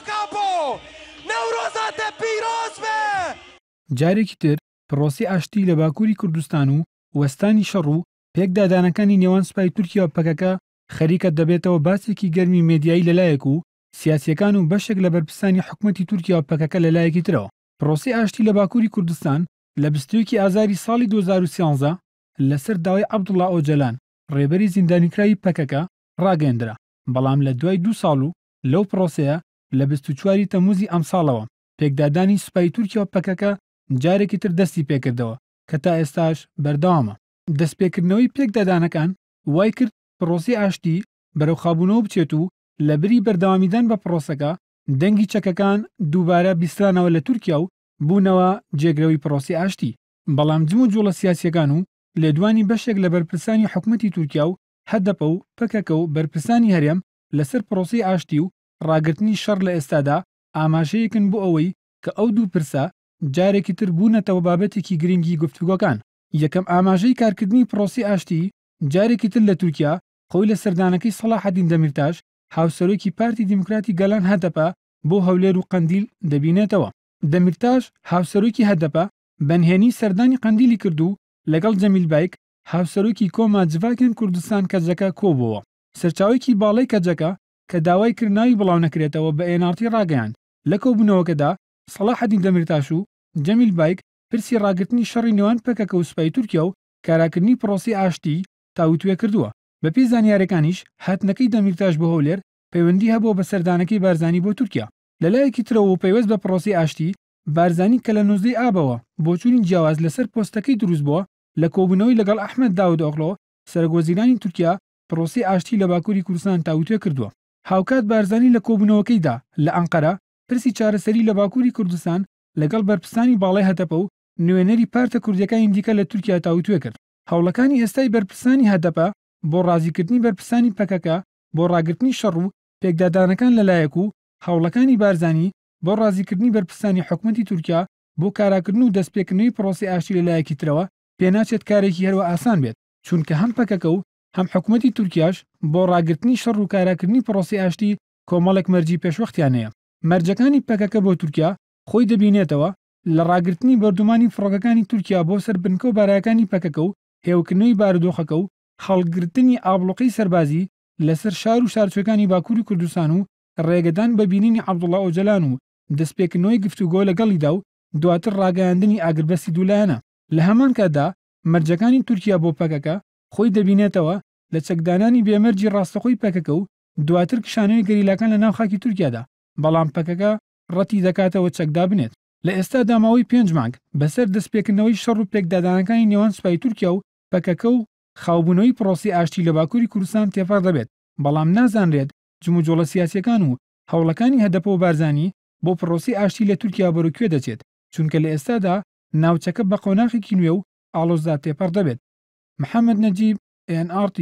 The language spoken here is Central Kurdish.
کابو نوروزات پیروز به جارێکی تر پرۆسی ئاشتی لە باکووری کوردستان و وەستانی شەڕ و پێکدادانەکانی نێوان سوپای تورکیا و پەکەکە خەریکە دەبێتەوە باسێکی گەرمی مێدیایی لەلایەک و سیاسیەکان و بەشێک لە بەرپرسانی حکوومەتی تورکیا و پەکەکە لەلایەکی ترەوە. پرۆسی ئاشتی لە باکووری کوردستان لە 21 ئازاری ساڵی 2013 لەسەر داوای عەبدوڵڵا ئۆجەلان ڕێبەری زیندانیکراوی پەکەکە ڕاگەیەندرا، بەڵام لە دوای 2 ساڵ و لەو پرۆسەیە لە 24 تەمووزی ئەمساڵەوە پێکدادانی سوپای تورکیا و پەکەکە جارێکی تر دەستی پێکردەوە کە تا ئێستاش بەردەوامە. دەستپێکردنەوەی پێکدادانەکان وای کرد پرۆسی ئاشتی بەرەو خابوونەوە بچێت و لە بری بەردەوامیدان بە پرۆسەکە دەنگی چەکەکان دووبارە بیسترانەوە لە تورکیا و بوونەوە جێگرەوەی پرۆسی ئاشتی. بەڵام جم و جوڵە سیاسیەکان و لێدوانی بەشێک لە بەرپرسانی حکوومەتی تورکیا و هەدەپە و پەکەکە و بەرپرسانی هەرێم لەسەر پرۆسی ئاشتی و ڕاگررتنی شەڕ لە ئێستادا ئاماژەیەکن بۆ ئەوەی کە ئەو دوو پرسە جارێکی تر بوونەتەوە بابەتێکی گرنگی گفتوگۆکان. یەکەم ئاماژەی کارکردنی پرۆسی ئاشتی جارێکی تر لە تورکیا خۆی لە سەردانەکەی سەلاحەدین دەمیرتاش هاوسەرۆکی پارتی دیموکراتی گەلان هەدەپە بۆ هەولێر و قەندیل دەبینێتەوە. دەمیرتاش هاوسەرۆکی هەدەپە بەنهێنی سەردانی قەندیلی کرد و لەگەڵ جەمیل بایک هاوسەرۆکی کۆما جڤاکێن کوردستان کەجەکە کۆبووە. سەرچاوێکی باڵای کەجەکە کە داوای کردناوی بڵاو نەکرێتەوە بە ئێنارتی ڕاگەیان لە کۆبوونەوەکەدا سەلاحەدین دەمیرتاش و جەمیل بایک پرسی ڕاگررتنی شەڕی نێوان پەکەکە و سوپای تورکیا و کاراکردنی پرۆسی ئاشتی تاوتوێ کردووە. بەپێی زانیاریەکانیش هاتنەکەی دەمیرتاش بە هەولێر پەیوەندی هەبووە بە سەردانەکەی بارزانی بۆ تورکیا. لەلایەکی ترەوە پەیوەست بە پرۆسی ئاشتی بارزانی کە لە 19 ئابەوە بۆ چوونی جیاواز لەسەر پۆستەکەی دروست بووە لە کۆبوونەوەی لەگەڵ ئەحمەد داود ئۆغڵۆ سەرۆکوەزیرانی تورکیا پرۆسی ئاشتی لە باکووری کوردستان تاوتوێ کردووە. هاوکات بارزانی لە کۆبوونەوەکەیدا لە ئەنقەرە پرسی چارەسەری لە باکووری کوردستان لەگەڵ بەرپرسانی باڵای هەدەپە و نوێنەری پارتە کوردیەکانی دیکە لە تورکیا تاوتوێ کرد. هەوڵەکانی ئێستای بەرپرسانی هەدەپە بۆ ڕازیکردنی بەرپرسانی پەکەکە بۆ ڕاگررتنی شەڕ و پێکدادانەکان لەلایەک و هەوڵەکانی بارزانی بۆ ڕازیکردنی بەرپرسانی حکوومەتی تورکیا بۆ کاراکردن و دەستپێکردنەوەی پرۆسی ئاشتی لەلایەکی ترەوە پێناچێت کارێکی هەروە ئاسان بێت، چونکە هەم پەکەکە و هەم حکوومەتی تورکیاش بۆ ڕاگررتنی شەڕ و کاراکردنی پرۆسی ئاشتی کۆمەڵێک مەرجی پێشوەختیانەیە. مەرجەکانی پەکەکە بۆ تورکیا خۆی دەبینێتەوە لە ڕاگررتنی بەردومانی فڕۆکەکانی تورکیا بۆ سەر بنکە و بارایەکانی پەکەکە و هێوکردنەوەی بارودۆخەکە و هەڵگرتنی ئابڵوقەی سەربازی لەسەر شار و شارچوەکانی باکووری کوردستان و ڕێگەدان بە بینینی عەبدوڵڵا ئۆجەلان و دەستپێکردنەوەی گفتوگۆ لەگەڵیدا و دواتر ڕاگەیاندنی ئاگربەستی دوولایەنە. لە هەمان کاتدا مەرجەکانی تورکیا بۆ پەکەکە خۆی دەبینێتەوە لە چەکدانانی بێمەرجی ڕاستەخۆی پەکەکە و دواتر کشانەوەی گەریلاکان لە ناو خاکی تورکیادا، بەڵام پەکەکە ڕەتی دەکاتەوە چەکدا بنێت. لە ئێستادا ماوەی 5 مانگ بەسەر دەستپێکردنەوەی شەڕ و پێکدادانەکانی نێوان سوپای تورکیا و پەکەکە و خاوبوونەوەی پرۆسی ئاشتی لە باکووری کوردستان تێپەڕ دەبێت، بەڵام نازانرێت جموجۆڵە سیاسیەکان و هەوڵەکانی هەدەپە و بارزانی بۆ پرۆسی ئاشتی لە تورکیا بەروکوێ دەچێت، چونکە لە ئێستادا ناوچەکە بە قۆناغێکی نوێ و ئاڵۆزدا تێپەڕ دەبێت. محەممەد نەجیب NRT